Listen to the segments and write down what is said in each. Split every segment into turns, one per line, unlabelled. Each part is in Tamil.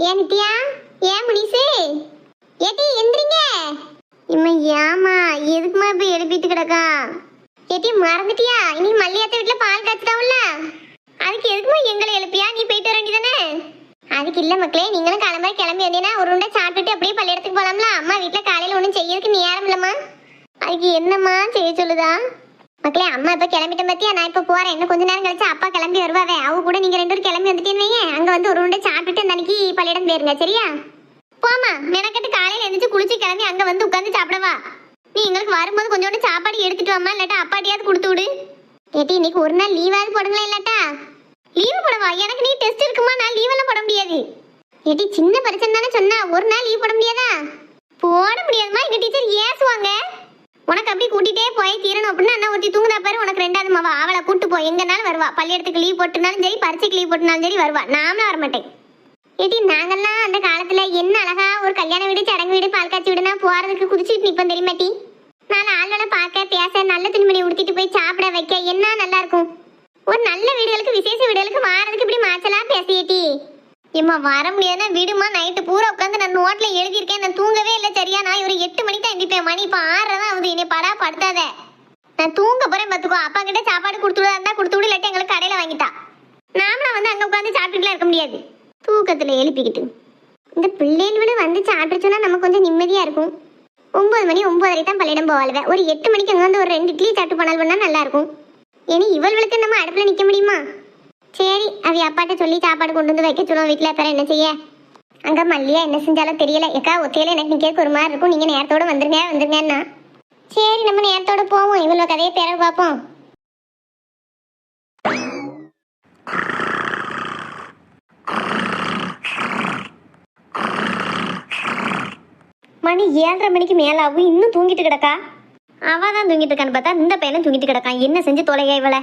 ஏன் நித்யா, ஏன் முனிசு, ஏட்டி எந்திரிங்க. இம்மா ஏமா எதுக்குமா இப்ப எழுப்பிட்டு கிடக்கா? ஏட்டி மறந்துட்டியா? இனி மல்லியாத்த வீட்டுல பால் காய்ச்சிட்டாவுல்ல, அதுக்கு எதுக்குமா எங்களை எழுப்பியா? நீ போயிட்டு வர வேண்டியதானே? அதுக்கு இல்ல மக்களே, நீங்களும் கிளம்பி வந்தீங்கன்னா ஒரு உண்டை சாப்பிட்டுட்டு அப்படியே பள்ளியிடத்துக்கு போலாம்ல. அம்மா வீட்டுல காலையில ஒண்ணும் செய்யறதுக்கு நேரம் இல்லம்மா. அதுக்கு என்னம்மா செய்ய சொல்லுதா? மக்களே, அம்மா இப்ப கிளம்பிட்டேன் பத்தியா, நான் இப்ப போறேன். இன்னும் கொஞ்ச நேரம் கழிச்சு அப்பா கிளம்பி வருவாவே. அவங்க கூட நீங்க 2 பேரும் கிளம்பி வந்துட்டீங்க. அங்க வந்து ஒரு உண்டை சாப்பிட்டுட்டு அந்த அன்னைக்கு பள்ளியிடம் போயிருங்க, சரியா? போமா, மெனக்கட்டு காலையில எழுந்திரிச்சு குளிச்சு கிளம்பி அங்க வந்து உட்காந்து சாப்பிடவா. நீ எங்களுக்கு வரும்போது கொஞ்சோண்டு சாப்பாடு எடுத்துட்டு வாமா, இல்லாட்டா அப்பாட்டியாவது கொடுத்து விடு. ஏட்டி இன்னைக்கு ஒரு நாள் லீவாவது போடுங்களா? இல்லாட்டா லீவு போடவா? எனக்கு நீ டெஸ்ட் இருக்குமா, நான் லீவ் எல்லாம் போட முடியாது. ஏட்டி சின்ன பிரச்சனை தானே சொன்னா, ஒரு நாள் லீவ் போட முடியாதா? போட முடியாதுமா, எங்க டீச்சர் ஏசுவாங்க. உனக்கு அப்படி கூட்டிகிட்டே போய் தீரணும் அப்படின்னா அண்ணா ஒருத்தி தூங்குதா பாரு, உனக்கு 2வது மாவா, அவளை கூட்டு போய் எங்கனாலும் வருவா. பள்ளியிடத்துக்கு லீவ் போட்டுனாலும் சரி, பரீட்சைக்கு லீவ் போட்டுனாலும் சரி வருவா. நாமளும் வரமாட்டேன். ஏட்டி நாங்கெல்லாம் அந்த காலத்துல என்ன அழகா ஒரு கல்யாண வீடு, சடங்கு வீடு, பால் காய்ச்சி வீடுனா போறதுக்கு குதிச்சுட்டு நிப்போம் தெரியுமாட்டி? நான் ஆள்களை பார்க்க பேச, நல்ல துணிமணி உடுத்திட்டு போய் சாப்பிட வைக்க என்ன நல்லா இருக்கும். ஒரு நல்ல வீடுகளுக்கு, விசேஷ வீடுகளுக்கு வாரதுக்கு இப்படி மாச்சலா பேசியேட்டி. ஏம்மா வர முடியாதுன்னா விடுமா. நைட்டு பூரா உட்காந்து நான் நோட்ல எழுதியிருக்கேன். நான் தூங்கவே இல்லை, சரியா? நான் ஒரு 8 மணிக்கு தான் எந்திப்பேன். மணி இப்போ 6 தான் ஆகுது. என்னை படா படுத்தாத. நான் தூங்க போறேன் பார்த்துக்கோ. அப்பா கிட்ட சாப்பாடு கொடுத்துடா இருந்தா கொடுத்து விடு, இல்லாட்டி எங்களுக்கு கடையில வாங்கிட்டா. நாமளும் வந்து அங்க உட்காந்து சாப்பிட்டுலாம் இருக்க முடியாது, தூக்கத்துல எழுப்பிக்கிட்டு. இந்த பிள்ளைகளோட வந்து சாப்பிட்டுச்சோன்னா நமக்கு கொஞ்சம் நிம்மதியா இருக்கும். 9 மணி 9:30 தான் பள்ளியிடம் போவாளுவே. ஒரு 8 மணிக்கு அங்கே வந்து ஒரு 2 இட்லி சாப்பிட்டு போனால் பண்ணா நல்லா இருக்கும். ஏன்னா இவளுக்கு நம்ம அடுப்புல நிக்க முடியுமா? சரி, அவ அப்பாட்ட சொல்லி சாப்பாடு கொண்டு வந்து வைக்க சொல்லுவோம் வீட்டுல. அப்புறம் என்ன செய்ய? அங்க மல்லியா என்ன செஞ்சாலும் தெரியல. எக்கா ஒத்தையில எனக்கு நிக்க ஒரு மாதிரி இருக்கும். நீங்க நேரத்தோட வந்துருங்கன்னா சரி, நம்ம நேரத்தோட போவோம். இவ்வளவு கதையை பேர பார்ப்போம். மணி 7:30 மணிக்கு மேல ஆகும், இன்னும் தூங்கிட்டு கிடக்கா. அவ தான் தூங்கிட்டு இருக்கான்னு பார்த்தா இந்த பையனும் தூங்கிட்டு கிடக்கான். என்ன செஞ்சு தொலைக இவளை?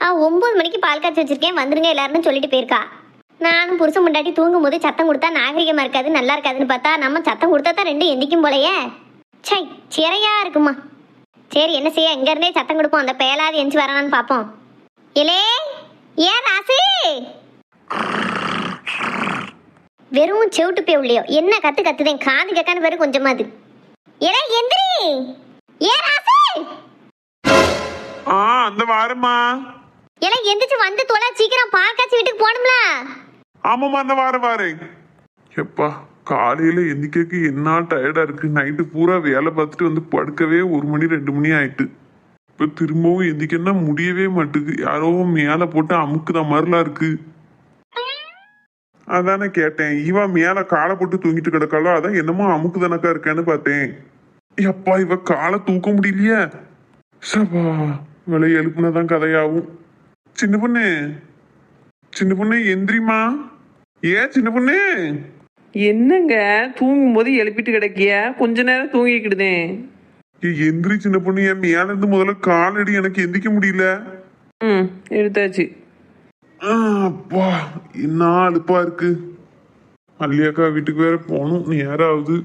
9 மணிக்கு பால் காய்ச்சி வச்சிருக்கேன், வந்துருங்க எல்லாரும் சொல்லிட்டு போயிருக்கா. நானும் புருஷன் முண்டாட்டி தூங்கும் போது சத்தம் கொடுத்தா நாகரிகமா இருக்காது, நல்லா இருக்காதுன்னு பார்த்தா நம்ம சத்தம் கொடுத்தா தான் 2 எந்திக்கும் போலையே. சை, சிறையா இருக்குமா. சரி, என்ன செய்ய, இங்க இருந்தே சத்தம் கொடுப்போம். அந்த பேலாது எஞ்சி வரானான்னு பார்ப்போம். இலே ஏன் ராசி, வெறும் செவிட்டு போய் உள்ளியோ என்ன கத்துதேன், காது கேட்கான்னு பேரு கொஞ்சமாது. இலே எந்திரி, ஏன் ராசி.
அந்த வாரமா
எல்லாம் எந்திரிச்சு வந்து தொலை, சீக்கிரம் பால் காய்ச்சி வீட்டுக்கு போகணும்ல.
ஆமாமா, அந்த வாரம். எப்பா காலையில எந்திக்க என்ன டயர்டா இருக்கு. நைட்டு பூரா வேலை பார்த்துட்டு வந்து படுக்கவே 1 மணி 2 மணி ஆயிட்டு. இப்ப திரும்பவும் எந்திக்கன்னா முடியவே மாட்டுது. யாரோ மேல போட்டு அமுக்குத மாதிரிலாம் இருக்கு. அதானே கேட்டேன், இவ மேல காலை போட்டு தூங்கிட்டு கிடக்காளோ, அதான் என்னமோ அமுக்குதனக்கா இருக்கேன்னு பார்த்தேன். எப்பா இவ காலை தூக்க முடியலையே. சபா, விலை எழுப்புனதான் கதையாகும். சின்ன பொண்ணு எந்திரிமா. சின்ன பொண்ணு
என்னங்க தூங்கும் போது எழுப்பிட்டு கிடக்கிய? கொஞ்ச நேரம் தூங்கிக்கிடுதேன்.
எந்திரி சின்ன பொண்ணு. என் மேல இருந்து முதல்ல காலடி, எனக்கு எந்திக்க முடியல.
எடுத்தாச்சு.
அப்பா என்ன அலுப்பா இருக்கு. மல்லியாக்கா வீட்டுக்கு வேற போகணும், நேரம் ஆகுது.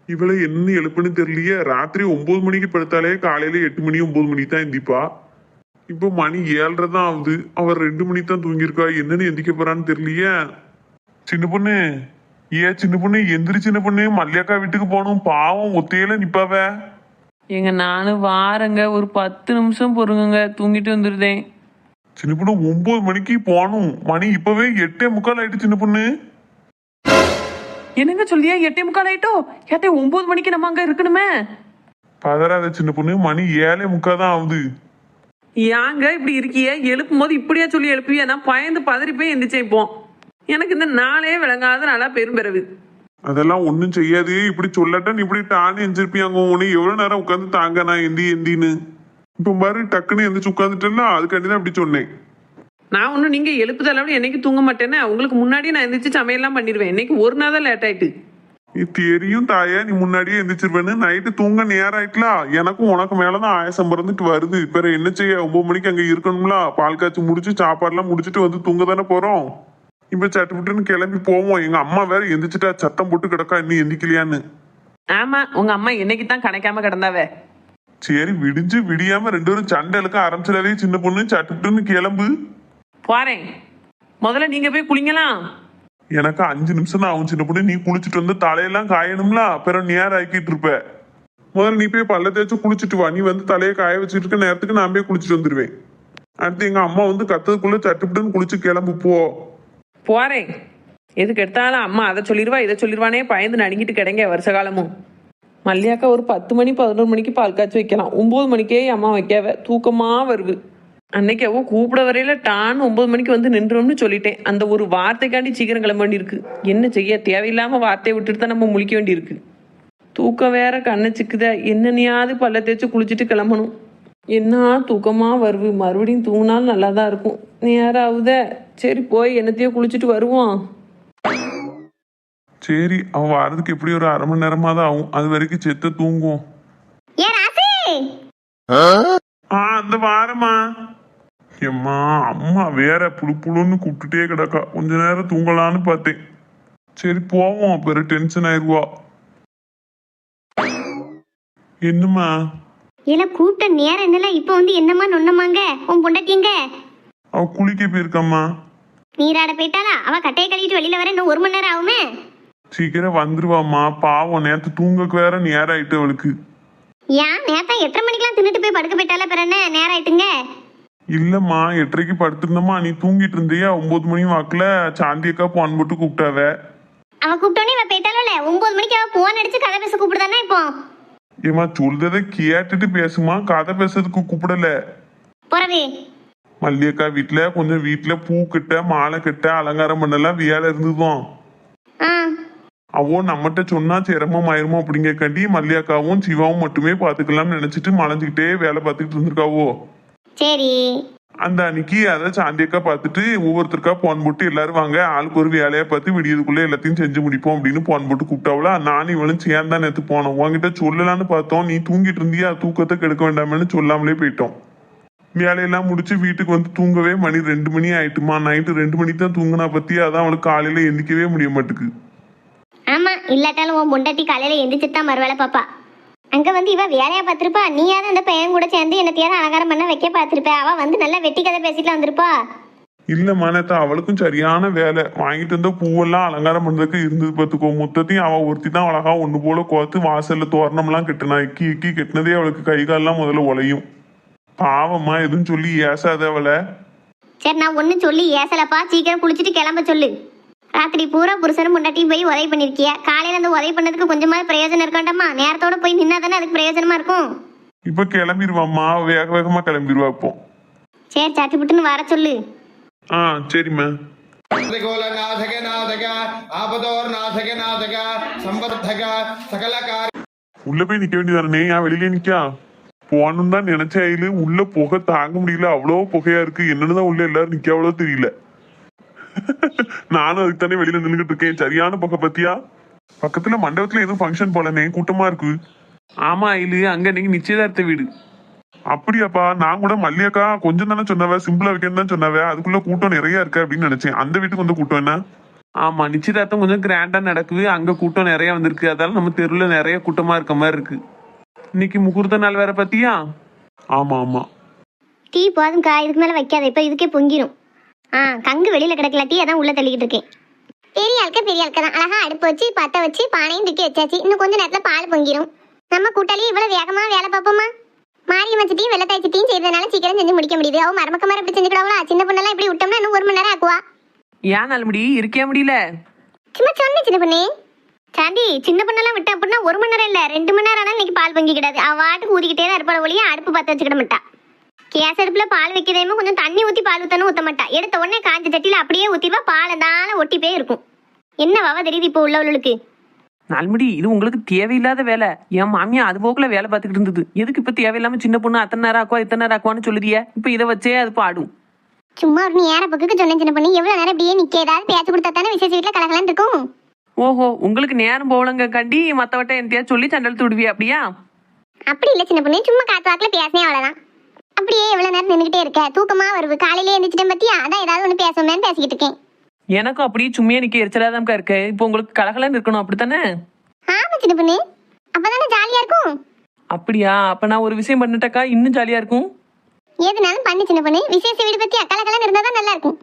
இவளை என்ன எழுப்புன்னு தெரியலையே. ராத்திரி 9 மணிக்கு படுத்தாலே காலையில 8 மணி 9 மணிக்கு தான் எந்திப்பா. இப்போ மணி 7:30 தான் ஆகுது. அவர் 2 மணிக்கு தான் தூங்கியிருக்கா. என்னன்னு எந்திக்க போறான்னு தெரியலையே. சின்ன பொண்ணு சின்ன பொண்ணு எந்திரி சின்ன பொண்ணு. மல்லியாக்கா வீட்டுக்கு போகணும், பாவம் ஒத்தையில நிப்பாவ.
எங்க நானும் வாரங்க, ஒரு 10 நிமிஷம் பொறுங்க, தூங்கிட்டு வந்துருதேன்.
சின்ன பொண்ணு 9 மணிக்கு போகணும். மணி இப்பவே 8:45 ஆயிட்டு சின்ன பொண்ணு.
என்னங்க சொல்லியா 8:45 ஆயிட்டோ? 9 மணிக்கு நம்ம அங்க இருக்கணுமே.
பதறாத சின்ன பொண்ணு, மணி 7:45 தான் ஆகுது.
ஏங்க இப்படி இருக்கிய? எழுப்பும் போது இப்படியா சொல்லி எழுப்பியா? நான் பயந்து பதறி போய் எந்திரிச்சேன். இப்போ எனக்கு இந்த நாளே விளங்காத நாளா பெரும்பிறவு.
அதெல்லாம் ஒண்ணும் செய்யாது. இப்படி சொல்லட்டா நீ இப்படி டான்னு எந்திரிப்பியாங்க. உன்னை எவ்வளவு நேரம் உட்காந்து தாங்க நான் எந்தின்னு. இப்ப மாதிரி டக்குன்னு எந்திரிச்சு உட்காந்துட்டேன்னா அதுக்காண்டி தான் அப்படி சொன்னேன்.
நான் ஒன்னும் நீங்க எழுப்புதளவு என்னைக்கு தூங்க மாட்டேன்னு உங்களுக்கு முன்னாடியே நான் எந்திரிச்சு சமையல்லாம் பண்ணிடுவேன். இன்னைக்கு ஒரு நாள் தான் லேட் ஆயிட்டு.
நீ தெரியும் தாயா, நீ முன்னாடியே எந்திரிச்சிருவேன்னு. நைட்டு தூங்க நேரம் ஆயிட்டலாம். எனக்கும் உனக்கு மேலதான் ஆயாசம் பிறந்துட்டு வருது. பிற என்ன செய்ய, 9 மணிக்கு அங்க இருக்கணும்ல. பால் காய்ச்சி முடிச்சு சாப்பாடுலாம் முடிச்சுட்டு வந்து தூங்க தானே போறோம். இப்ப சட்டுப்புட்டுன்னு கிளம்பி போவோம். எங்க அம்மா வேற எந்திரிச்சிட்டா, சத்தம் போட்டு கிடக்கா இன்னும் எந்திக்கலையான்னு.
ஆமா, உங்க அம்மா என்னைக்கு தான் கணக்காம கிடந்தாவே.
சரி, விடிஞ்சு விடியாம 2 பேரும் சண்டை இழுக்க ஆரம்பிச்சிடாதே சின்ன பொண்ணு. சட்டுப்புட்டுன்னு கிளம்பு.
போறேன். முதல்ல நீங்க போய் குளிங்கலாம்.
எனக்கு 5 நிமிஷம் தான் ஆகும் சின்ன பொண்ணு. நீ குளிச்சுட்டு வந்து தலையெல்லாம் காயணும்ல, அப்புறம் நேரம் ஆக்கிட்டு இருப்ப. முதல்ல நீ போய் பல்ல தேய்ச்சி குளிச்சுட்டு வா. நீ வந்து தலையை காய வச்சுட்டு இருக்க நேரத்துக்கு நான் போய் குளிச்சுட்டு வந்துடுவேன். அடுத்து எங்க அம்மா வந்து கத்ததுக்குள்ள சட்டுப்புட்டுன்னு குளிச்சு கிளம்பு போ.
போறேன். எதுக்கு எடுத்தாலும் அம்மா அதை சொல்லிடுவா இதை சொல்லிடுவானே பயந்து நடுங்கிட்டு கிடங்க வருஷ காலமும். மல்லியாக்கா ஒரு 10 மணி 11 மணிக்கு பால் காய்ச்சி வைக்கலாம். 9 மணிக்கே அம்மா வைக்காவ தூக்கமா வருது. அன்னைக்கு அவ கூப்பிட வரையில டான் 9 மணிக்கு வந்து நின்றும்னு சொல்லிட்டேன். அந்த ஒரு வார்த்தைக்காண்டி சீக்கிரம் கிளம்ப வேண்டியிருக்கு. என்ன செய்ய, தேவையில்லாம வார்த்தையை விட்டுட்டு தான் நம்ம முழிக்க வேண்டியிருக்கு. தூக்கம் வேற கண்ணை சிக்குத. என்னனையாவது பல்ல தேய்ச்சி குளிச்சுட்டு கிளம்பணும். என்ன தூக்கமா வருது. மறுபடியும் தூங்கினாலும் நல்லா தான் இருக்கும். நேரம் ஆகுத. சரி போய் என்னத்தையோ குளிச்சுட்டு வருவோம்.
சரி, அவன் வாரதுக்கு எப்படி ஒரு 1/2 மணி நேரமா தான் ஆகும். அது வரைக்கும் செத்து தூங்குவோம். அந்த வாரமா எம்மா அம்மா வேற புழு புழுன்னு கூப்பிட்டுட்டே கிடக்கா. கொஞ்ச நேரம் தூங்கலான்னு பார்த்தேன். சரி போவோம், அப்புறம் டென்ஷன் ஆயிடுவா. என்னம்மா
இல்ல கூப்பிட்ட நேரம் என்னல இப்ப வந்து என்னம்மா நொன்னமாங்க உன் பொண்டாட்டிங்க?
அவ குளிக்க போயிருக்காம்மா.
நீராட போயிட்டாளா? அவ கட்டையை கழுவிட்டு வெளியில வர இன்னும் 1 மணி நேரம் ஆகுமே.
சீக்கிரம் வந்துருவாம்மா. பாவம் நேத்து தூங்கக்கு வேற நேரம் ஆயிட்டு அவளுக்கு.
ஏன் நேத்தா 8:30 மணிக்கெல்லாம் தின்னுட்டு போய் படுக்க போயிட்டால, பிற என்ன நேரம் ஆயிட்டுங்க?
இல்லம்மா 8:30க்கு படுத்திருந்தம்மா. நீ தூங்கிட்டு இருந்தியா? 9 மணி வாக்குல சாந்தி அக்கா போன் போட்டு கூப்பிட்டாவ.
அவ கூப்பிட்டோன்னே இவ போயிட்டாலும் 9 மணிக்கு அவ போன் அடிச்சு கதை பேச கூப்பிடுதானே இப்போ?
ஏமா சொல்றத கேட்டுட்டு பேசுமா, கதை பேசுறதுக்கு கூப்பிடல.
போறவே
மல்லியக்கா வீட்டுல பூ கிட்ட மாலை கிட்ட அலங்காரம் பண்ணலாம் வேலை இருந்ததும். அவோ நம்மகிட்ட சொன்னா சிரமம் ஆயிருமோ அப்படிங்கக்காண்டி மல்லியாக்காவும் சிவாவும் மட்டுமே பாத்துக்கலாம்னு நினைச்சிட்டு மலைஞ்சுக்கிட்டே வேலை பார்த்துக்கிட்டு இருந்திருக்காவோ.
சரி,
அந்த அன்னைக்கு அதை சாந்தியக்கா பார்த்துட்டு ஒவ்வொருத்தருக்கா போன் போட்டு எல்லாரும் வாங்க ஆளுக்கு ஒரு வேலையை பார்த்து விடியதுக்குள்ள எல்லாத்தையும் செஞ்சு முடிப்போம் அப்படின்னு போன் போட்டு கூப்பிட்டாவளா. நானும் இவளும் சேர்ந்தா நேற்று போனோம். உங்ககிட்ட சொல்லலான்னு பார்த்தோம். நீ தூங்கிட்டு இருந்தியா, தூக்கத்தை கெடுக்க வேண்டாமன்னு சொல்லாமலே போயிட்டோம். வேலையெல்லாம் முடிச்சு வீட்டுக்கு வந்து தூங்கவே மணி 2 மணி ஆயிட்டுமா. நைட்டு 2 மணிக்கு தான் தூங்கினா பத்தி, அதான் அவளுக்கு காலையில எந்திக்கவே முடிய மாட்டுக்கு.
ஆமா, இல்லாட்டாலும் உன் பொண்டாட்டி காலையில எந்திரிச்சுட்டு தான் மறுவேளை பாப்பா. அங்க வந்து இவ வேலையா பார்த்திருப்பா. நீயாவது அந்த பையன் கூட சேர்ந்து என்னத்தையாவது அலங்காரம் பண்ண வைக்க பார்த்திருப்ப. அவ வந்து நல்லா வெட்டி கதை பேசிட்டு வந்திருப்பா.
இல்ல மானத்தா, அவளுக்கும் சரியான வேலை. வாங்கிட்டு வந்த பூவெல்லாம் அலங்காரம் பண்றதுக்கு இருந்தது பார்த்துக்கோ. மொத்தத்தையும் அவ ஒருத்தி தான் அழகா ஒண்ணு போல கோத்து வாசல்ல தோரணம் எல்லாம் கெட்டினா. இக்கி இக்கி கெட்டினதே அவளுக்கு கை கால்லாம் முதல்ல உலையும். பாவம்மா, எதுவும் சொல்லி ஏசாத அவளை.
சரி, நான் ஒன்னும் சொல்லி ஏசலப்பா. சீக்கிரம் குளிச்சுட்டு கிளம்ப சொல்லு. ராத்திரி பூரா புருஷனும் முன்னாட்டியும் போய் உதவி பண்ணிருக்கிய. காலையில அந்த உதவி பண்ணதுக்கு கொஞ்சமாவது பிரயோஜனம் இருக்காண்டம்மா. நேரத்தோட போய் நின்னா தானே அதுக்கு பிரயோஜனமா இருக்கும்.
இப்ப கிளம்பிடுவாம்மா, வேக வேகமா கிளம்பிடுவா இப்போ.
சரி, சட்டு புட்டுன்னு வர சொல்லு.
சரிம்மா. உள்ள போய் நிக்க வேண்டியதானே, ஏன் வெளியிலே நிக்கா? போகணும் தான் நினைச்சாயிலு. உள்ள புகை தாங்க முடியல, அவ்வளோ புகையா இருக்கு. என்னன்னுதான் உள்ள எல்லாரும் நிக்க அவ்வளோ தெரியல. நானும் அதுக்கு தானே வெளியில நின்றுட்டு இருக்கேன். சரியான புகை பத்தியா? பக்கத்துல மண்டபத்துல எதுவும் ஃபங்க்ஷன் போலனே, கூட்டமா இருக்கு.
ஆமா இல்லு, அங்க இன்னைக்கு நிச்சயதார்த்த வீடு.
அப்படியாப்பா? நான் கூட மல்லியக்கா கொஞ்சம் தானே சொன்னவ, சிம்பிளா வைக்கணும் தான் சொன்னவ. அதுக்குள்ள கூட்டம் நிறைய இருக்கு அப்படின்னு நினைச்சேன். அந்த வீட்டுக்கு வந்து கூட்டம் என்ன?
ஆமா, நிச்சயதார்த்தம் கொஞ்சம் கிராண்டா நடக்குது. அங்க கூட்டம் நிறைய வந்திருக்கு. அதால நம்ம தெருவுல நிறைய கூட்டமா இருக்க மாதிரி இருக்கு. இன்னைக்கு முகூர்த்த நாள் வேற பத்தியா?
ஆமா ஆமா.
டீ போதும்க்கா, இதுக்கு மேல வைக்காத. இப்ப இதுக்கே பொங்கிரும். கங்கு வெளியில கிடக்கல டீ, அதான் உள்ள தள்ளிக்கிட்டு இருக்கேன். பெரிய ஆளுக்க தான் அழகா அடுப்பு வச்சு பத்த வச்சு பானையும் தூக்கி வச்சாச்சு. இன்னும் கொஞ்ச நேரத்துல பால் பொங்கிரும். நம்ம கூட்டாளி இவ்வளவு வேகமா வேலை பார்ப்போமா? மாரியம் வச்சுட்டையும் வெள்ளை தாய்ச்சிட்டையும் செய்யறதுனால சீக்கிரம் செஞ்சு முடிக்க முடியுது. அவ மரமக்க மாதிரி இப்படி செஞ்சுக்கிடாவளா? சின்ன பொண்ணெல்லாம் இப்படி விட்டோம்னா இன்னும் 1 மணி நேரம் ஆக்குவா.
ஏன் நாள் இருக்கே முடியல?
சும்மா சொன்ன சின்ன பொண்ணு. சாந்தி, சின்ன பொண்ணெல்லாம் விட்டா அப்படின்னா 1 மணி நேரம் இல்ல 2 மணி நேரம் ஆனாலும் இன்னைக்கு பால் பொங்கி கிடாது. அவ வாட்டுக்கு ஊதிக்கிட்டே தான் இருப்பாள் ஒழிய அடுப்பு பத்த வச்சுக்கிட மாட்டா. கேஸ் அடுப்புல பால் வைக்கிறதேமோ கொஞ்சம் தண்ணி ஊத்தி பால் ஊத்தணும் ஊத்த மாட்டா. எடுத்த உடனே காஞ்ச சட்டியில அப்படியே ஊத்திடுவா. பாலை தானே ஒட்டி போய் இருக்கும். என்ன வாவா தெரியுது இப்போ உள்ளவளுக்கு?
நாள்முடி, இது உங்களுக்கு தேவையில்லாத வேலை. என் மாமியா அது போக்குல வேலை பார்த்துக்கிட்டு இருந்தது. எதுக்கு இப்ப தேவையில்லாம சின்ன பொண்ணு அத்தனை நேரம் ஆக்குவா இத்தனை நேரம் ஆக்குவான்னு சொல்லுதிய? இப்ப இதை வச்சே அது பாடும்.
சும்மா ஒரு நீ ஏற பக்கத்துக்கு சொன்ன சின்ன பொண்ணு. எவ்வளவு நேரம் இப்படியே நிக்க? ஏதாவது பேச்சு கொடுத்தா தானே விசேஷ வீட்டுல கலகலான்னு இருக்கும்.
ஓஹோ, உங்களுக்கு நேரம் போகலங்க கண்டி மத்தவட்ட என்கிட்ட சொல்லி சண்டல் விடுவியா? அப்படியா?
அப்படி இல்ல சின்ன பொண்ணு, சும்மா காத்து வாக்குல பேசினே அவ்வளவுதான். அப்படியே எவ்வளவு நேரம் நின்றுகிட்டே இருக்க? தூக்கமா வருது. காலையிலே எழுந்திரிச்சிட்டேன் பத்தியா? அதான் ஏதாவது ஒண்ணு பேசுவேன்னு பேசிக்கிட்டு இருக்கேன்.
எனக்கும் அப்படியே சும்மையா நிக்க எரிச்சலாதான் இருக்கு. இப்போ உங்களுக்கு கலகலன்னு இருக்கணும் அப்படித்தானே?
ஆமா சின்ன பொண்ணு, அப்பதானே ஜாலியா இருக்கும்.
அப்படியா? அப்ப நான் ஒரு விஷயம் பண்ணிட்டக்கா இன்னும் ஜாலியா இருக்கும்.
எதுனாலும் பண்ணு சின்ன பொண்ணு. விசேஷ வீடு பத்தி கலகலன்னு இருந்தாதான் நல்லா இருக்கும்.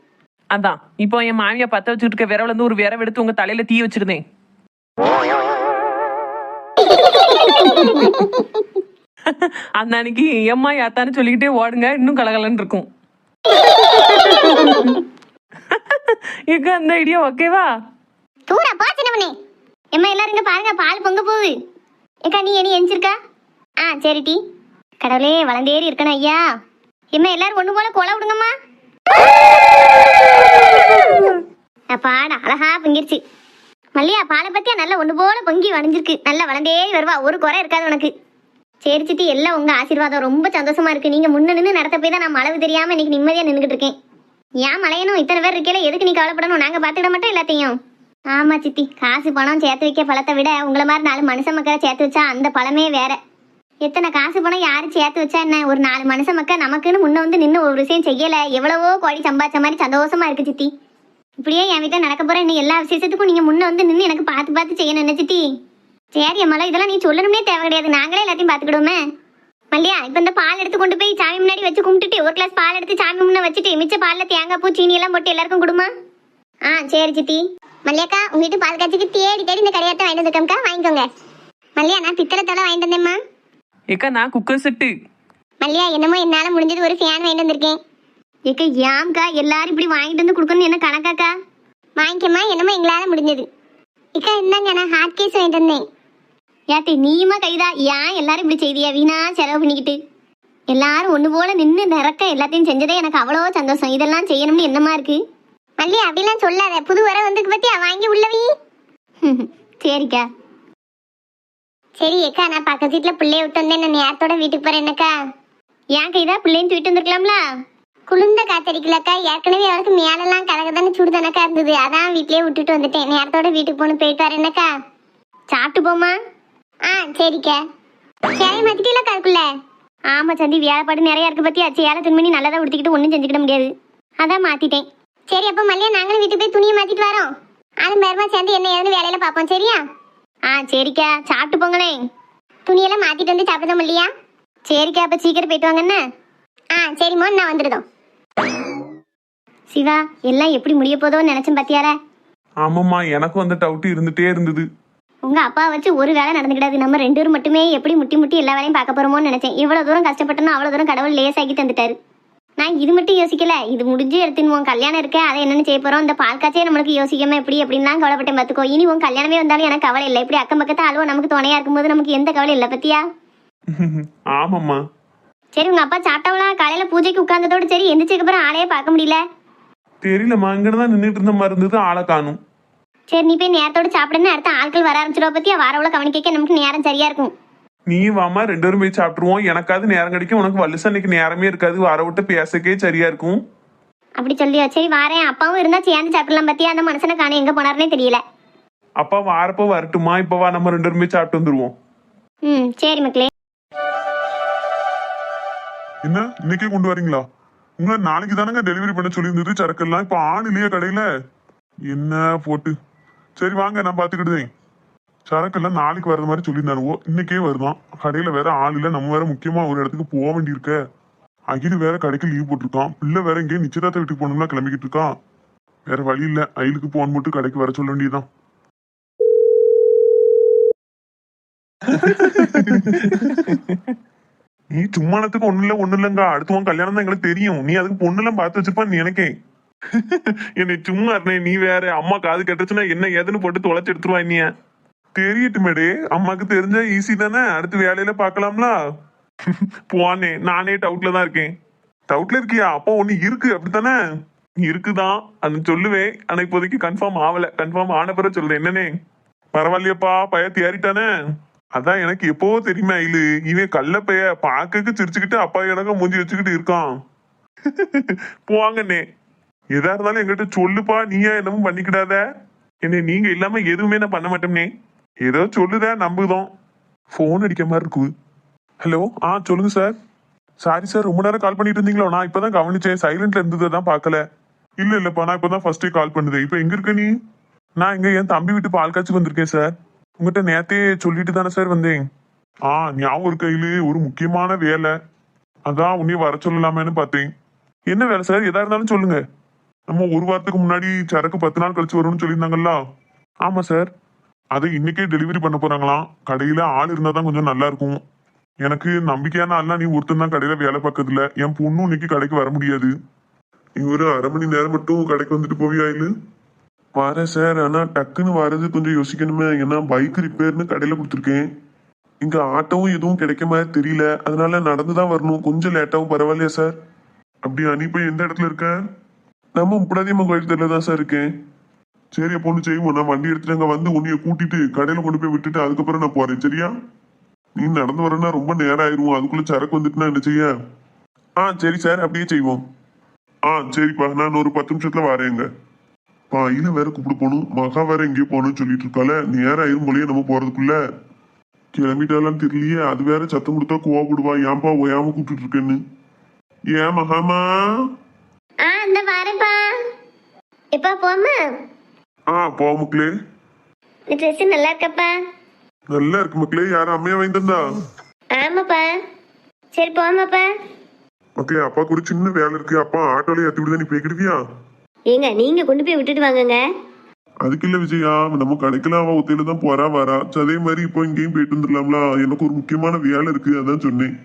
அதான் இப்போ என் மாமியா பத்த வச்சுட்டு இருக்க விரவுல இருந்து ஒரு விரவு எடுத்து உங்க தலையில தீ வச்சிருந்தேன். அந்த அன்னைக்கு எம்மா யாத்தான்னு சொல்லிக்கிட்டே ஓடுங்க, இன்னும் கலகலன்னு இருக்கும். இங்க அந்த ஐடியா ஓகேவா?
தூரா பா சின்னவனே. எம்மா எல்லாரும் இங்க பாருங்க, பால் பொங்க போகுது. ஏக்கா நீ என்ன எஞ்சிருக்கா? சரி டி. கடவுளே வளர்ந்தேறி இருக்கணும் ஐயா. எம்மா எல்லாரும் ஒண்ணு போல கொலை விடுங்கம்மா. பாட அழகா பொங்கிருச்சு. மல்லியா பாலை பத்தியா நல்லா ஒண்ணு போல பொங்கி வளைஞ்சிருக்கு. நல்லா வளர்ந்தேறி வருவா, ஒரு குறை இருக்காது உனக்கு. சரி சித்தி, எல்லாம் உங்க ஆசீர்வாதம். ரொம்ப சந்தோஷமா இருக்கு. நீங்க முன்ன நின்று நடத்த போய் தான் நான் அளவு தெரியாம இன்னைக்கு நிம்மதியா நின்றுகிட்டு இருக்கேன். ஏன் மலையணும்? இத்தனை பேர் இருக்கல, எதுக்கு நீ கவலைப்படணும்? நாங்க பாத்துக்கிட மாட்டோம் எல்லாத்தையும். ஆமா சித்தி, காசு பணம் சேர்த்து வைக்க பழத்தை விட உங்களை மாதிரி 4 மனுஷ மக்களை சேர்த்து வச்சா அந்த பழமே வேற. எத்தனை காசு பணம் யாரும் சேர்த்து வச்சா என்ன, ஒரு 4 மனுஷ மக்கள் நமக்குன்னு முன்ன வந்து நின்று ஒரு விஷயம் செய்யல, எவ்வளவோ கோடி சம்பாதிச்ச மாதிரி சந்தோஷமா இருக்கு சித்தி. இப்படியே என் வீட்டில் நடக்க போற இன்னும் எல்லா விசேஷத்துக்கும் நீங்க முன்ன வந்து நின்று எனக்கு பார்த்து பார்த்து செய்யணும் என்ன சித்தி? சரி அம்மாளா, இதெல்லாம் நீ சொல்லணும்னே தேவை கிடையாது, நாங்களே எல்லாத்தையும் பார்த்துக்கிடுவோமே. மல்லியா, இப்போ இந்த பால் எடுத்து கொண்டு போய் சாமி முன்னாடி வச்சு கும்பிட்டுட்டு ஒரு கிளாஸ் பால் எடுத்து சாமி முன்ன வச்சுட்டு மிச்ச பாலில் தேங்காய் பூ சீனி எல்லாம் போட்டு எல்லாருக்கும் கொடுமா. சரி சித்தி. மல்லியாக்கா, உங்க வீட்டு பால் காய்ச்சிக்கு தேடி தேடி இந்த கடையாட்டம் வாங்கிட்டு வந்துருக்கா, வாங்கிக்கோங்க. மல்லியா, நான் பித்தளத்தோட வாங்கிட்டு வந்தேம்மா.
ஏக்கா நான் குக்கர் செட்டு.
மல்லியா, என்னமோ என்னால முடிஞ்சது ஒரு ஃபேன் வாங்கிட்டு வந்திருக்கேன். ஏக்கா ஏம்க்கா எல்லாரும் இப்படி வாங்கிட்டு வந்து கொடுக்கணும்னு என்ன கணக்காக்கா? வாங்கிக்கம்மா, என்னமோ எங்களால முடிஞ்சது. இக்கா இந்தாங்க, நான் ஹாட் கேஸ் வாங்கிட்டு வந்தேன். ஏட்டி நீயுமா கைதா? ஏன் எல்லாரும் இப்படி செய்தியா? வீணா செலவு பண்ணிக்கிட்டு எல்லாரும் ஒன்று போல நின்று நிறக்க எல்லாத்தையும் செஞ்சதே எனக்கு அவ்வளோ சந்தோஷம். இதெல்லாம் செய்யணும்னு என்னமா இருக்கு? மல்லி அப்படிலாம் சொல்லாத, புது வர வந்துக்கு பத்தியா வாங்கி உள்ளவி. சரிக்கா. சரி ஏக்கா, நான் பக்கத்து வீட்டில் பிள்ளைய விட்டு வந்தேன், நான் நேரத்தோட வீட்டுக்கு போறேன். என்னக்கா? ஏன் கைதா பிள்ளைன்னு தூக்கிட்டு வந்துருக்கலாம்ல? குளிர்ந்த காத்தடிக்கலக்கா, ஏற்கனவே அவளுக்கு மேலெல்லாம் கலகதானே சுடு தானக்கா இருந்தது, அதான் வீட்லயே விட்டுட்டு வந்துட்டேன். நேரத்தோட வீட்டுக்கு போகணும், போயிட்டு வரேன். என்னக்கா? சாப்பிட்டு போமா. சரிக்கா. சேலை மாத்திட்டீங்களா அதுக்குள்ள? ஆமா சந்தி, வேலைப்பாடு நிறைய இருக்கு பத்தியா. சேலை துணிமணி நல்லதா உடுத்திக்கிட்டு ஒன்றும் செஞ்சுக்கிட முடியாது, அதான் மாத்திட்டேன். சரி அப்போ மல்லியா, நாங்களும் வீட்டுக்கு போய் துணியை மாத்திட்டு வரோம். ஆளும் பேருமா சேர்ந்து என்ன ஏதுன்னு வேலையில பார்ப்போம், சரியா? சரிக்கா, சாப்பிட்டு போங்களே. துணியெல்லாம் மாத்திட்டு வந்து சாப்பிடுதோம் இல்லையா? சரிக்கா, அப்ப சீக்கிரம் போயிட்டு வாங்கண்ணே. சரிம்மா, நான் வந்துடுதோம். சிவா, எல்லாம் எப்படி முடிய போதோன்னு நினைச்சேன் பத்தியாரா?
ஆமாம்மா, எனக்கும் அந்த டவுட் இருந்துட்டே இருந்தது.
உங்க அப்பா வச்சு ஒரு வேலை நடந்துக்கிடாது, நம்ம 2 பேரும் மட்டுமே எப்படி முட்டி முட்டி எல்லா வேலையும் பார்க்க போறோமோன்னு நினைச்சேன். இவ்வளவு தூரம் கஷ்டப்பட்டோம், அவ்வளவு தூரம் கடவுள் லேசாக்கி தந்துட்டாரு. நான் இது மட்டும் யோசிக்கல, இது முடிஞ்சு எடுத்துன்னு கல்யாணம் இருக்க, அதை என்னன்னு செய்ய போறோம், இந்த பால் காய்ச்சே நம்மளுக்கு யோசிக்காம எப்படி அப்படின்லாம் கவலைப்பட்டேன் பார்த்துக்கோ. இனி உன் கல்யாணமே வந்தாலும் எனக்கு கவலை இல்லை. இப்படி அக்கம் பக்கத்து அழுவ நமக்கு துணையா இருக்கும்போது நமக்கு எந்த கவலை இல்லை பத்தியா?
ஆமாம்மா.
சரி, உங்க அப்பா சாப்பிட்டவளா? காலையில பூஜைக்கு உட்கார்ந்ததோடு சரி, எந்திரிச்சதுக்கு அப்புறம் ஆளையே பார்க்க முடியல.
தெரியலம்மா, இங்கதான் நின்றுட்டு இருந்த மாதிரி இருந்தது, ஆளை காணும்.
சரி, நீ போய் நேரத்தோட சாப்பிடுன்னு அடுத்த ஆட்கள் வர ஆரம்பிச்சிருவா பத்தியா? வாரவளை கவனிக்க நமக்கு நேரம் சரியா இருக்கும்.
நீ வாமா, 2 பேரும் போய் சாப்பிட்டுருவோம். எனக்காவது நேரம் கிடைக்கும், உனக்கு வலுசா இன்னைக்கு நேரமே இருக்காது, வர விட்டு பேசக்கே சரியா இருக்கும்.
அப்படி சொல்லியா? சரி வாரேன். அப்பாவும் இருந்தா சேர்ந்து சாப்பிடலாம் பத்தியா? அந்த மனுஷனை காண எங்க போனாருன்னே தெரியல.
அப்பா வாரப்போ வரட்டுமா? இப்ப வா, நம்ம 2 பேரும் போய் சாப்பிட்டு வந்துருவோம்.
சரி மக்களே.
என்ன இன்னைக்கே கொண்டு வரீங்களா? உங்களை நாளைக்கு தானங்க டெலிவரி பண்ண சொல்லியிருந்தது சரக்கெல்லாம். இப்ப ஆள் இல்லையா கடையில? என்ன போட்டு. சரி வாங்க, நான் பாத்துக்கிடுதேன். சரக்கெல்லாம் நாளைக்கு வர்ற மாதிரி சொல்லியிருந்தாருவோ, இன்னைக்கே வருதான். கடையில வேற ஆள் இல்ல, நம்ம வேற முக்கியமா ஒரு இடத்துக்கு போக வேண்டியிருக்க. அகில் வேற கடைக்கு லீவ் போட்டிருக்கான். பிள்ளை வேற இங்கே நிச்சயதார்த்த வீட்டுக்கு போகணும்னா கிளம்பிக்கிட்டு இருக்கான். வேற வழி இல்ல, அயிலுக்கு போன் போட்டு கடைக்கு வர சொல்ல வேண்டியதுதான். நீ சும்மானத்துக்கு ஒண்ணு இல்லங்க, அடுத்தவன் கல்யாணம் தான் எங்களுக்கு தெரியும். நீ அதுக்கு பொண்ணுலாம் பார்த்து வச்சிருப்பான்னு நினைக்கேன். என்னை சும்மா இருந்தேன், நீ வேற. அம்மா காது கட்டுச்சுன்னா என்ன ஏதுன்னு போட்டு தொலைச்சு எடுத்துருவா. நீ தெரியட்டுமேடே, அம்மாக்கு தெரிஞ்சா ஈஸி தானே, அடுத்து வேலையில பாக்கலாம்ல. போனே, நானே டவுட்ல தான் இருக்கேன். டவுட்ல இருக்கியா? அப்போ ஒண்ணு இருக்கு அப்படித்தானே? இருக்குதான், அது சொல்லுவேன். ஆனா இப்போதைக்கு கன்ஃபார்ம் ஆகல. கன்ஃபார்ம் ஆன பிறகு சொல்றேன். என்னன்னே? பரவாயில்லையப்பா, பைய தேறிட்டானே. அதான் எனக்கு எப்போ தெரியுமா, இல்லு இவன் கள்ள பைய பாக்கக்கு சிரிச்சுக்கிட்டு அப்பா எனக்கு மூஞ்சி வச்சுக்கிட்டு இருக்கான். போவாங்கண்ணே, எதா இருந்தாலும் எங்கிட்ட சொல்லுப்பா, நீயா என்னமும் பண்ணிக்கிடாத. என்ன நீங்க இல்லாம எதுவுமே நான் பண்ண மாட்டோம்னே. ஏதோ சொல்லுத நம்புதோம். போன் அடிக்க மாதிரி இருக்கு. ஹலோ, சொல்லுங்க சார். சாரி சார், ரொம்ப நேரம் கால் பண்ணிட்டு இருந்தீங்களோ? நான் இப்பதான் கவனிச்சேன், சைலண்ட்ல இருந்ததான் பாக்கல. இல்லப்பா, நான் இப்பதான் ஃபர்ஸ்டே கால் பண்ணுது. இப்ப எங்க இருக்க நீ? நான் இங்க என் தம்பி வீட்டு பால் காய்ச்சி வந்திருக்கேன் சார். உங்ககிட்ட நேத்தே சொல்லிட்டு தானே சார் வந்தேன். ஞாபகம் ஒரு கையில ஒரு முக்கியமான வேலை, அதான் உன்னைய வர சொல்லலாமேன்னு பார்த்தேன். என்ன வேலை சார்? எதா இருந்தாலும் சொல்லுங்க. நம்ம ஒரு வாரத்துக்கு முன்னாடி சரக்கு 10 நாள் கழிச்சு வரும்னு சொல்லியிருந்தாங்கல்ல. ஆமா சார். அதை இன்னைக்கே டெலிவரி பண்ண போறாங்களாம். கடையில ஆள் இருந்தா தான் கொஞ்சம் நல்லா இருக்கும். எனக்கு நம்பிக்கையான ஆள்லாம் நீ ஒருத்தன் தான் கடையில வேலை பார்க்கறதுல. என் பொண்ணும் இன்னைக்கு கடைக்கு வர முடியாது. நீ ஒரு 1/2 மணி நேரம் மட்டும் கடைக்கு வந்துட்டு போவியா இல்ல? வரேன் சார். ஆனா டக்குன்னு வர்றது கொஞ்சம் யோசிக்கணுமே. ஏன்னா பைக் ரிப்பேர்னு கடையில கொடுத்துருக்கேன். இங்க ஆட்டோவும் எதுவும் கிடைக்க மாதிரி தெரியல. அதனால நடந்துதான் வரணும். கொஞ்சம் லேட்டாவும் பரவாயில்லையா சார்? அப்படியா? நீ போய் எந்த இடத்துல இருக்க? நம்ம முப்படாதியம்மன் கோயில் தெருல தான் சார் இருக்கேன். சரி அப்போ ஒன்று செய்வோம். நான் வண்டி எடுத்துட்டு அங்க வந்து உன்னைய கூட்டிட்டு கடையில கொண்டு போய் விட்டுட்டு அதுக்கப்புறம் நான் போறேன். சரியா? நீ நடந்து வரேன்னா ரொம்ப நேரம் ஆயிரும். அதுக்குள்ள சரக்கு வந்துட்டுனா என்ன செய்ய? சரி சார், அப்படியே செய்வோம். சரிப்பா, நான் ஒரு 10 நிமிஷத்துல வரேங்க. அயில வேற கூப்பிட்டு போகணும். மகா வேற எங்கேயோ போகணும்னு சொல்லிட்டு இருக்கால. நேரம் ஆயிரும் போலயே நம்ம போறதுக்குள்ள. கிளம்பிட்டாலான்னு தெரியலையே. அது வேற சத்தம் கொடுத்தா கோவப்படுவா. ஏன்பா ஓயாம கூப்பிட்டு இருக்கேன்னு. ஏன் மகாமா?
இந்த வரேன்ப்பா. எப்பா போமா?
போ மக்களே.
இந்த ட்ரெஸ் நல்லா இருக்கப்பா?
நல்லா இருக்கு மக்களே. யாரும் அம்மையா வாங்கிட்டு?
ஆமாப்பா. சரி போமாப்பா.
மக்களே, அப்பா கூட சின்ன வேலை இருக்கு. அப்பா ஆட்டோல ஏத்தி விடுதா, நீ போய்க்கிடுவியா?
ஏங்க நீங்க கொண்டு போய் விட்டுட்டு வாங்கங்க.
அதுக்கு இல்ல விஜயா, நம்ம கடைக்கெல்லாம் அவ ஒத்தையில தான் போறா வரா. அதே மாதிரி இப்போ இங்கேயும் போயிட்டு வந்துடலாம்ல. எனக்கு ஒரு முக்கியமான வேலை இருக்கு, அதான் சொன்னேன்.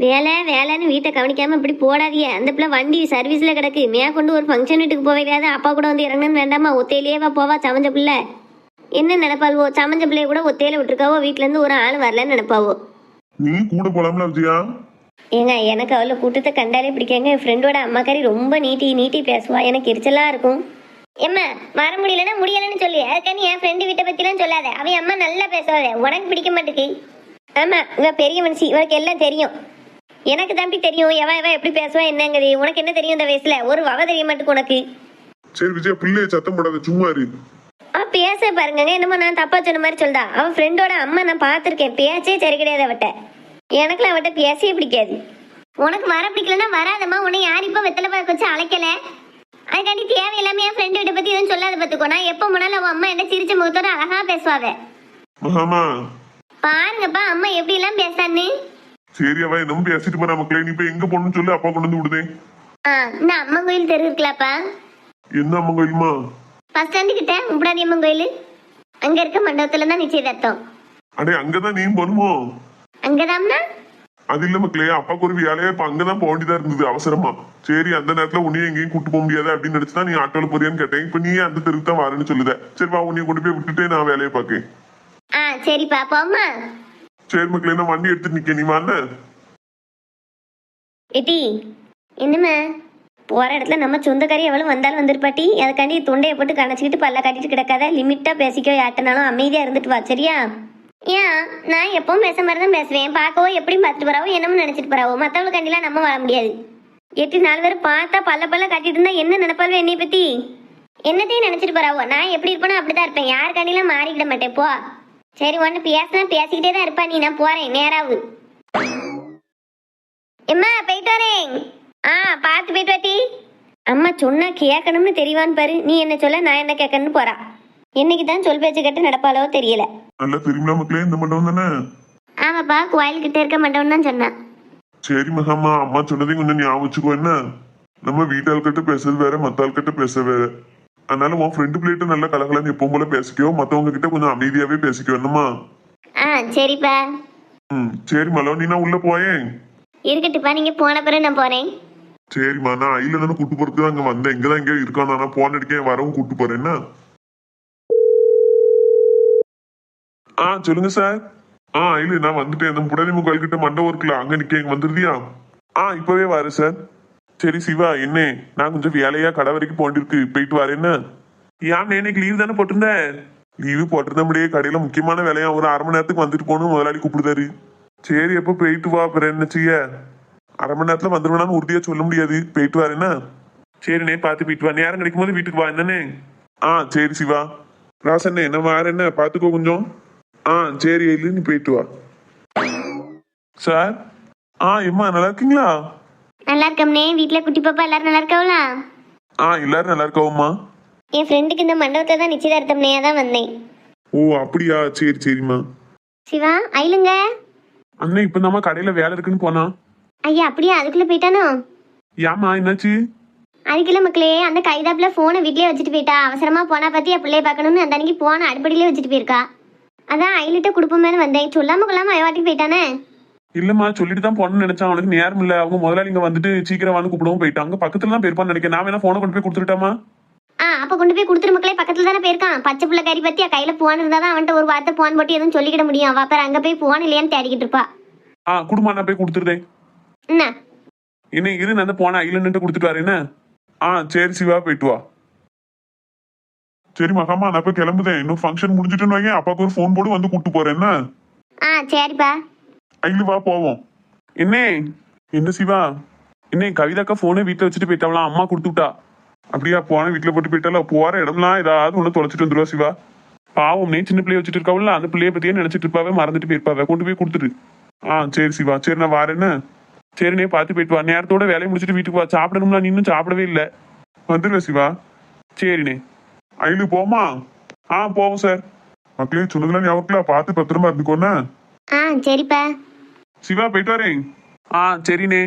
வேலைன்னு வீட்டை கவனிக்காம இப்படி போடாதீங்க. அந்த பிள்ளை வண்டி சர்வீஸ்ல கிடக்கு. கொண்டு ஒரு ஃபங்க்ஷன் வீட்டுக்கு போவையாது. அப்பா கூட வந்து இறங்கணும்னு வேண்டாமா? ஒத்தையிலேயே போவா சமஞ்ச பிள்ளை. என்ன நினைப்பாவோ? சமஞ்ச பிள்ளைய கூட ஒத்தையில விட்டுருக்காவோ. வீட்டுல இருந்து ஒரு ஆள் வரலன்னு நினைப்பாவோ.
நீ கூட போலாம்ல விஜயா?
ஏங்க எனக்கு அவளை கூட்டத்தை கண்டாலே பிடிக்காங்க. என் ஃப்ரெண்டோட அம்மாக்காரி ரொம்ப நீட்டி பேசுவா. எனக்கு எரிச்சலா இருக்கும். ஏம்மா வர முடியலன்னா முடியலன்னு சொல்லி அதுக்கான என் ஃப்ரெண்டு வீட்டை பத்திலாம் சொல்லாத. அவன் அம்மா நல்லா பேசுவாத. உனக்கு பிடிக்க மாட்டேக்கு. ஆமா இவ பெரிய மனுஷி, இவனுக்கு எல்லாம் தெரியும். எனக்கு தம்பி தெரியும் எவ எப்படி பேசுவா என்னங்கிறது. உனக்கு என்ன தெரியும் இந்த வயசுல? ஒரு வவ தெரிய மாட்டேக்கு உனக்கு.
சரி விஜயா, பிள்ளைய சத்தம் போடாத, சும்மா இரு.
பேச பாருங்க. என்னமோ நான் தப்பா சொன்ன மாதிரி சொல்லுதா. அவன் ஃப்ரெண்டோட அம்மா நான் பார்த்துருக்கேன். பேச்சே சரி கிடையாது அவட்ட. எனக்குலாம் அவட்ட பேசவே பிடிக்காது. உனக்கு வர பிடிக்கலன்னா வராதம்மா. உன்னை யார் இப்போ வெத்தலை பார்க்க வச்சு அழைக்கல. அதுக்காண்டி தேவையில்லாம என் ஃப்ரெண்டு வீட்டை பத்தி எதுவும் சொல்லாத பார்த்துக்கோ. நான் எப்போ முன்னாலும் அவன் அம்மா என்ன சிரிச்ச முகத்தோட அழகா பேசுவாங்க. பாருங்கப்பா அம்மா எப்படி எல்லாம் பேசான்னு.
சரி அவ என்னமோ பேசிட்டு போறா. மக்களே, நீ போய் எங்க போகணும்னு சொல்லி அப்பா கொண்டு வந்து விடுதேன்.
இந்த அம்மன் கோயில் தெரு இருக்கலாப்பா.
என்ன அம்மன் கோயிலுமா?
பஸ் ஸ்டாண்டு கிட்ட முப்படாதி அம்மன் கோயில். அங்க இருக்க மண்டபத்துல தான் நிச்சயதார்த்தம்.
அடே அங்கதான் நீ போகணுமோ?
அங்கதாம்னா?
அது இல்ல மக்களே, அப்பாக்கு ஒரு வேலையா இப்ப அங்கதான் போக வேண்டியதா இருந்தது அவசரமா. சரி அந்த நேரத்துல உன்னையும் எங்கேயும் கூட்டு போக முடியாது அப்படின்னு நினைச்சுதான் நீ ஆட்டோல போறியான்னு கேட்டேன். இப்ப நீ அந்த தெருக்கு தான் வரேன்னு சொல்லுத. சரி வா, உன்னைய கொண்டு போய் விட்டுட்டே நான் வேலையை பாக்கேன்.
சரிப்பா போமா.
சரி மக்களே, நான் வண்டி எடுத்துட்டு நிக்க, நீ வாண்ண.
ஏட்டி என்னம்மா போற இடத்துல நம்ம சொந்தக்காரி எவ்வளவு வந்தாலும் வந்துருப்பாட்டி. அதுக்காண்டி தொண்டையை போட்டு கணச்சிக்கிட்டு பல்ல கட்டிட்டு கிடக்காத. லிமிட்டா பேசிக்கோ. யார்ட்டனாலும் அமைதியா இருந்துட்டு வா சரியா? ஏன் நான் எப்பவும் பேச மாதிரி தான் பேசுவேன். பார்க்கவோ எப்படியும் பார்த்துட்டு போறாவோ என்னமோ நினைச்சிட்டு போறாவோ. மற்றவங்களுக்கு கண்டிலாம் நம்ம வர முடியாது. 8-4 பேர் பார்த்தா பல்ல கட்டிட்டு இருந்தா என்ன நினைப்பாளோ என்னை பத்தி? என்னத்தையும் நினைச்சிட்டு போறாவோ. நான் எப்படி இருப்பேனோ அப்படிதான் இருப்பேன். யார் கண்டிலாம் மாறிக்கிட மாட்டேன். போ. சரி ஒன்று பேசினா பேசிக்கிட்டே தான் இருப்பா. நீ நான் போறேன் நேராவு. எம்மா போயிட்டு வரேன். பார்த்து போயிட்டு வாட்டி. அம்மா சொன்னா கேட்கணும்னு தெரியவான்னு பாரு. நீ என்ன சொல்ல நான் என்ன கேட்கணும்னு போறா. என்னைக்கு தான் சொல் பேச்சு கட்டு நடப்பாளோ தெரியல.
நல்லா தெரியுமா மக்களே, இந்த மண்டபம் தானே?
ஆமாப்பா கோயில்கிட்ட இருக்க மண்டபம் தான் சொன்னேன்.
சரி மகாமா, அம்மா சொன்னதையும் கொஞ்சம் ஞாபகம் வச்சுக்கோ. என்ன நம்ம வீட்டாள்கிட்ட பேசுறது வேற, மத்த ஆள்கிட்ட பேச வேற. அதனால உன் ஃப்ரெண்டு பிள்ளைகிட்ட நல்லா கலகலன்னு எப்பவும் போல பேசிக்கோ. மத்தவங்க கிட்ட கொஞ்சம் அமைதியாவே பேசிக்கோ. என்னம்மா?
சரிப்பா.
சரி மலோ, நீ நான் உள்ள போயேன்.
இருக்கட்டுப்பா, நீங்க போன பிறகு நான் போறேன்.
சரிம்மா, நான் அயில தானே கூட்டு போறதுக்கு தான் அங்க வந்தேன். இங்கதான் எங்கேயோ இருக்கான். நான் போன் அடிக்க வரவும் கூட்டு போறேன். என்ன? சொல்லுங்க சார். இல்ல நான் வந்துட்டேன். அந்த முடாதியம்மன் கோயில் கிட்ட மண்டபம் இருக்குல்ல, அங்க நிக்க. இங்க வந்துருதியா? இப்பவே வரேன் சார். சரி சிவா, என்ன நான் கொஞ்சம் வேலையா கடை வரைக்கும் போண்டிருக்கு, போயிட்டு வரேன்னு. ஏன் இன்னைக்கு லீவ் தானே போட்டிருந்தேன்? லீவு போட்டிருந்த முடியே. கடையில முக்கியமான வேலையா ஒரு 1/2 மணி நேரத்துக்கு வந்துட்டு போகணும் முதலாளி கூப்பிடுதாரு. சரி எப்போ போயிட்டு வா. அப்புறம் என்ன செய்ய? 1/2 மணி நேரத்துல வந்துருவேனான்னு உறுதியா சொல்ல முடியாது. போயிட்டு வரேன்னா? சரிண்ணே, பார்த்து போயிட்டு வா. நேரம் கிடைக்கும் போது வீட்டுக்கு வா. என்னண்ணே? சரி சிவா. ராசண்ணே என்ன வேற என்ன பாத்துக்கோ கொஞ்சம். சரி இல்லை, நீ போயிட்டு வா. சார். எம்மா நல்லா இருக்கீங்களா?
நல்லா இருக்கம்னே. வீட்டுல குட்டி பாப்பா எல்லாரும் நல்லா இருக்காவளா?
எல்லாரும் நல்லா இருக்காவும்மா.
என் ஃப்ரெண்டுக்கு இந்த மண்டபத்துல தான் நிச்சயதார்த்தம்னே, அதான் வந்தேன்.
அப்படியா? சரி சரிம்மா.
சிவா ஐலுங்க.
அண்ணன் இப்பதாம்மா கடையில வேலை இருக்குன்னு போனா.
ஐயா அப்படியா? அதுக்குள்ள போயிட்டானோ?
ஏமா என்னாச்சு?
அதுக்குள்ள மக்களே அந்த கைதாப்புல போனை வீட்லயே வச்சுட்டு போயிட்டா. அவசரமா போனா பத்தி என் பிள்ளைய பார்க்கணும்னு அந்த அன்னைக்கு போன அடுப்படியிலே வச்சுட்டு போயிருக்கா. அதான் ஐலிட்ட கொடுப்போமேனு வந்தேன். சொல்லாம கொள்ளாம அயவாட்டிக்கு போயிட்டானே.
இல்லம்மா சொல்லிட்டு தான் போனேன்னு நினைச்சேன். அவனுக்கு நேரம் இல்ல. அவங்க முதலாளிங்க வந்துட்டு சீக்கிரம் வந்து கூப்பிடவும் போயிட்டாங்க. பக்கத்துல தான் போயிருப்பான்னு நினைக்கிறேன். நான் வேணா போனை கொண்டு போய் கொடுத்துட்டாமா?
அப்ப கொண்டு போய் கொடுத்துரு மக்களே. பக்கத்துல தானே போயிருக்கான். பச்சை புள்ள கறி பத்தியா கையில போன் இருந்தாதான் அவன்கிட்ட ஒரு வார்த்தை போன் போட்டு எதுவும் சொல்லிக்கிட முடியும். அவ அப்புறம் அங்க போய் போன் இல்லையான்னு தேடிக்கிட்டு இருப்பா.
குடும்பம் நான் போய் கொடுத்துருதேன்.
என்ன
என்ன இரு, நான் போன ஐலன்னு கொடுத்துட்டு வரேன். சரி சிவா, போயிட்டு வா. சரி மகாமா, நான் போய் கிளம்புதேன். இன்னும் ஃபங்க்ஷன் முடிஞ்சிட்டுன்னு வைங்க, அப்பாவுக்கு ஒரு ஃபோன் போட்டு வந்து கூட்டு போறேன். என்ன
சரிப்பா.
ஐலு வா போவோம். என்ன சிவா, என்ன கவிதாக்கா போனை வீட்டுல வச்சுட்டு போயிட்டாவலாம். அம்மா கொடுத்துட்டா. அப்படியா? போன வீட்டுல போட்டு போயிட்டால. போற இடம்லாம் ஏதாவது ஒண்ணு தொலைச்சிட்டு வந்துருவா சிவா. பாவம், நீ சின்ன பிள்ளைய வச்சுட்டு இருக்காவில்ல, அந்த பிள்ளைய பத்தியே நினைச்சிட்டு இருப்பாவே, மறந்துட்டு போயிருப்பாவே. கொண்டு போய் கொடுத்துட்டு. சரி சிவா, சரி நான் வாரேன்னு. சரிண்ணே, பார்த்து போயிட்டு வா. நேரத்தோட வேலையை முடிச்சுட்டு வீட்டுக்கு வா. சாப்பிடணும்னா நீ இன்னும் சாப்பிடவே இல்லை. வந்துடுவேன் சிவா. சரிண்ணே. ஐலு போமா? போவோம் சார். மக்களே சொன்னதுலாம் ஞாபகம், பார்த்து பத்திரமா இருந்துக்கோண்ணே.
சரிப்பா.
சிவா போயிட்டு வரேன். சரிண்ணே.